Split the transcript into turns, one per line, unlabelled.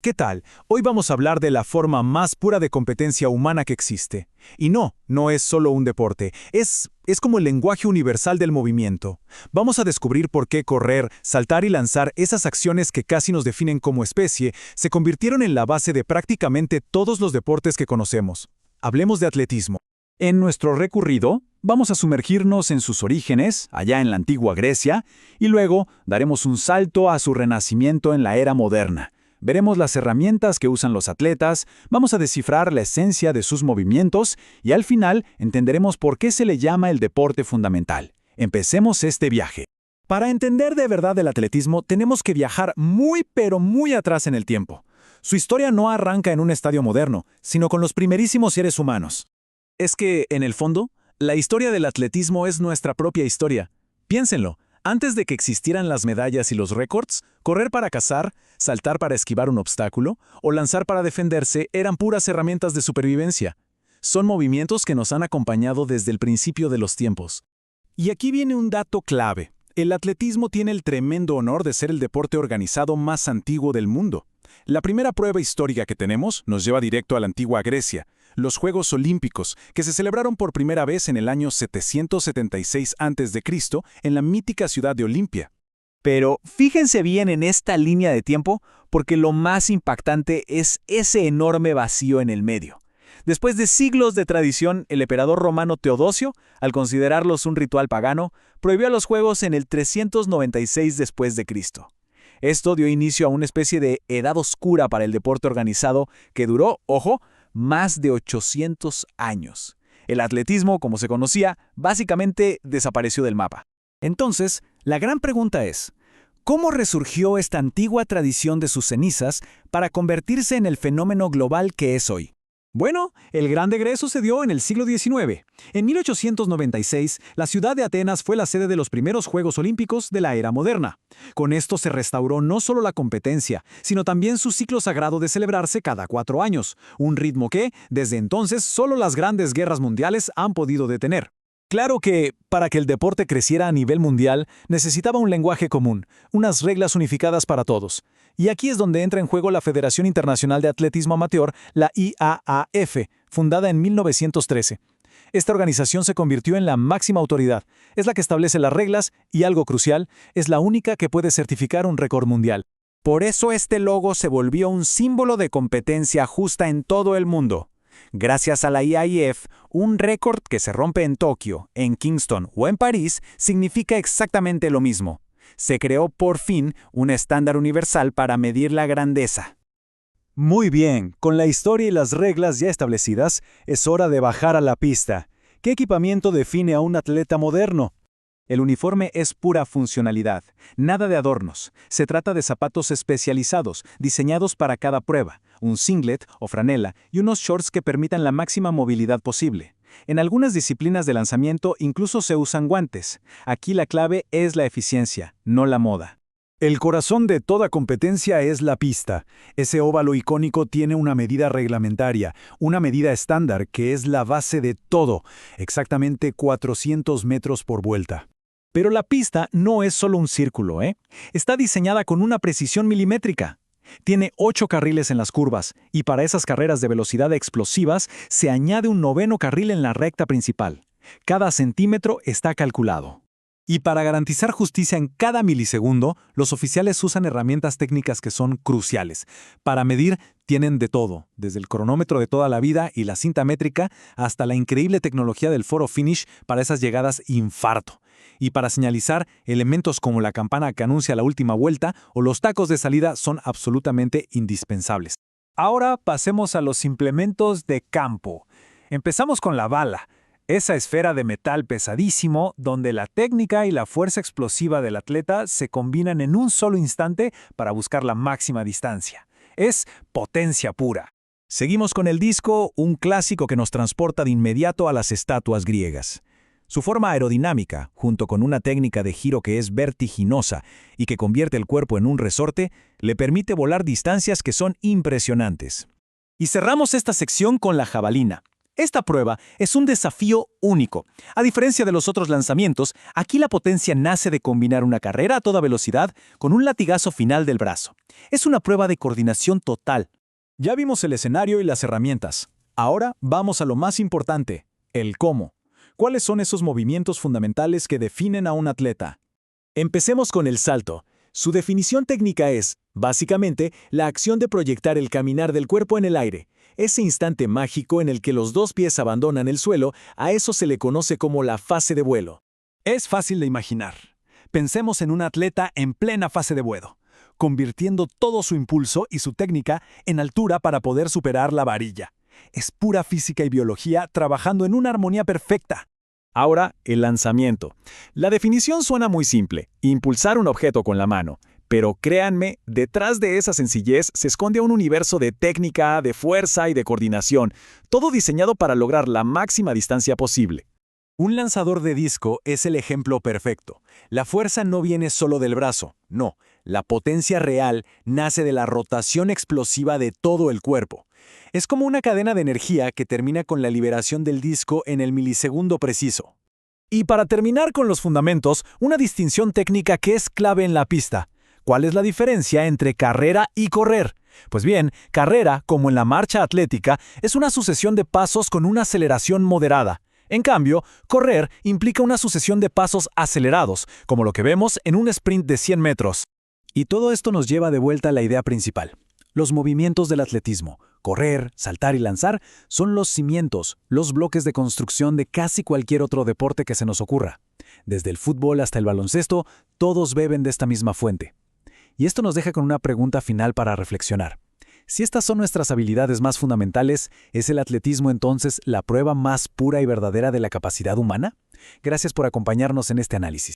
¿Qué tal? Hoy vamos a hablar de la forma más pura de competencia humana que existe. Y no es solo un deporte, es como el lenguaje universal del movimiento. Vamos a descubrir por qué correr, saltar y lanzar, esas acciones que casi nos definen como especie, se convirtieron en la base de prácticamente todos los deportes que conocemos. Hablemos de atletismo. En nuestro recorrido, vamos a sumergirnos en sus orígenes, allá en la antigua Grecia, y luego daremos un salto a su renacimiento en la era moderna. Veremos las herramientas que usan los atletas, vamos a descifrar la esencia de sus movimientos y al final entenderemos por qué se le llama el deporte fundamental. Empecemos este viaje. Para entender de verdad el atletismo tenemos que viajar muy pero muy atrás en el tiempo. Su historia no arranca en un estadio moderno, sino con los primerísimos seres humanos. Es que, en el fondo, la historia del atletismo es nuestra propia historia. Piénsenlo. Antes de que existieran las medallas y los récords, correr para cazar, saltar para esquivar un obstáculo o lanzar para defenderse eran puras herramientas de supervivencia. Son movimientos que nos han acompañado desde el principio de los tiempos. Y aquí viene un dato clave. El atletismo tiene el tremendo honor de ser el deporte organizado más antiguo del mundo. La primera prueba histórica que tenemos nos lleva directo a la antigua Grecia, los Juegos Olímpicos, que se celebraron por primera vez en el año 776 a.C. en la mítica ciudad de Olimpia.
Pero fíjense bien en esta línea de tiempo, porque lo más impactante es ese enorme vacío en el medio. Después de siglos de tradición, el emperador romano Teodosio, al considerarlos un ritual pagano, prohibió los Juegos en el 396 después de Cristo. Esto dio inicio a una especie de edad oscura para el deporte organizado que duró, ojo, más de 800 años. El atletismo, como se conocía, básicamente desapareció del mapa.
Entonces, la gran pregunta es, ¿cómo resurgió esta antigua tradición de sus cenizas para convertirse en el fenómeno global que es hoy? Bueno, el gran egreso se dio en el siglo XIX. En 1896, la ciudad de Atenas fue la sede de los primeros Juegos Olímpicos de la era moderna. Con esto se restauró no solo la competencia, sino también su ciclo sagrado de celebrarse cada 4 años, un ritmo que, desde entonces, solo las grandes guerras mundiales han podido detener. Claro que, para que el deporte creciera a nivel mundial, necesitaba un lenguaje común, unas reglas unificadas para todos. Y aquí es donde entra en juego la Federación Internacional de Atletismo Amateur, la IAAF, fundada en 1913. Esta organización se convirtió en la máxima autoridad, es la que establece las reglas y, algo crucial, es la única que puede certificar un récord mundial.
Por eso este logo se volvió un símbolo de competencia justa en todo el mundo. Gracias a la IAAF, un récord que se rompe en Tokio, en Kingston o en París significa exactamente lo mismo. Se creó por fin un estándar universal para medir la grandeza.
Muy bien, con la historia y las reglas ya establecidas, es hora de bajar a la pista. ¿Qué equipamiento define a un atleta moderno? El uniforme es pura funcionalidad, nada de adornos. Se trata de zapatos especializados, diseñados para cada prueba, un singlet o franela y unos shorts que permitan la máxima movilidad posible. En algunas disciplinas de lanzamiento incluso se usan guantes. Aquí la clave es la eficiencia, no la moda. El corazón de toda competencia es la pista. Ese óvalo icónico tiene una medida reglamentaria, una medida estándar que es la base de todo, exactamente 400 metros por vuelta. Pero la pista no es solo un círculo, ¿eh? Está diseñada con una precisión milimétrica. Tiene 8 carriles en las curvas, y para esas carreras de velocidad explosivas se añade un 9º carril en la recta principal. Cada centímetro está calculado. Y para garantizar justicia en cada milisegundo, los oficiales usan herramientas técnicas que son cruciales. Para medir tienen de todo, desde el cronómetro de toda la vida y la cinta métrica hasta la increíble tecnología del photo finish para esas llegadas infarto. Y para señalizar, elementos como la campana que anuncia la última vuelta o los tacos de salida son absolutamente indispensables. Ahora pasemos a los implementos de campo. Empezamos con la bala, esa esfera de metal pesadísimo donde la técnica y la fuerza explosiva del atleta se combinan en un solo instante para buscar la máxima distancia. Es potencia pura. Seguimos con el disco, un clásico que nos transporta de inmediato a las estatuas griegas. Su forma aerodinámica, junto con una técnica de giro que es vertiginosa y que convierte el cuerpo en un resorte, le permite volar distancias que son impresionantes. Y cerramos esta sección con la jabalina.
Esta prueba es un desafío único. A diferencia de los otros lanzamientos, aquí la potencia nace de combinar una carrera a toda velocidad con un latigazo final del brazo. Es una prueba de coordinación total.
Ya vimos el escenario y las herramientas. Ahora vamos a lo más importante, el cómo. ¿Cuáles son esos movimientos fundamentales que definen a un atleta? Empecemos con el salto. Su definición técnica es, básicamente, la acción de proyectar el caminar del cuerpo en el aire. Ese instante mágico en el que los dos pies abandonan el suelo, a eso se le conoce como la fase de vuelo. Es fácil de imaginar. Pensemos en un atleta en plena fase de vuelo, convirtiendo todo su impulso y su técnica en altura para poder superar la varilla. Es pura física y biología trabajando en una armonía perfecta. Ahora, el lanzamiento. La definición suena muy simple, impulsar un objeto con la mano. Pero créanme, detrás de esa sencillez se esconde un universo de técnica, de fuerza y de coordinación, todo diseñado para lograr la máxima distancia posible. Un lanzador de disco es el ejemplo perfecto. La fuerza no viene solo del brazo, no. La potencia real nace de la rotación explosiva de todo el cuerpo. Es como una cadena de energía que termina con la liberación del disco en el milisegundo preciso. Y para terminar con los fundamentos, una distinción técnica que es clave en la pista. ¿Cuál es la diferencia entre carrera y correr? Pues bien, carrera, como en la marcha atlética, es una sucesión de pasos con una aceleración moderada. En cambio, correr implica una sucesión de pasos acelerados, como lo que vemos en un sprint de 100 metros. Y todo esto nos lleva de vuelta a la idea principal. Los movimientos del atletismo, correr, saltar y lanzar, son los cimientos, los bloques de construcción de casi cualquier otro deporte que se nos ocurra. Desde el fútbol hasta el baloncesto, todos beben de esta misma fuente. Y esto nos deja con una pregunta final para reflexionar. Si estas son nuestras habilidades más fundamentales, ¿es el atletismo entonces la prueba más pura y verdadera de la capacidad humana? Gracias por acompañarnos en este análisis.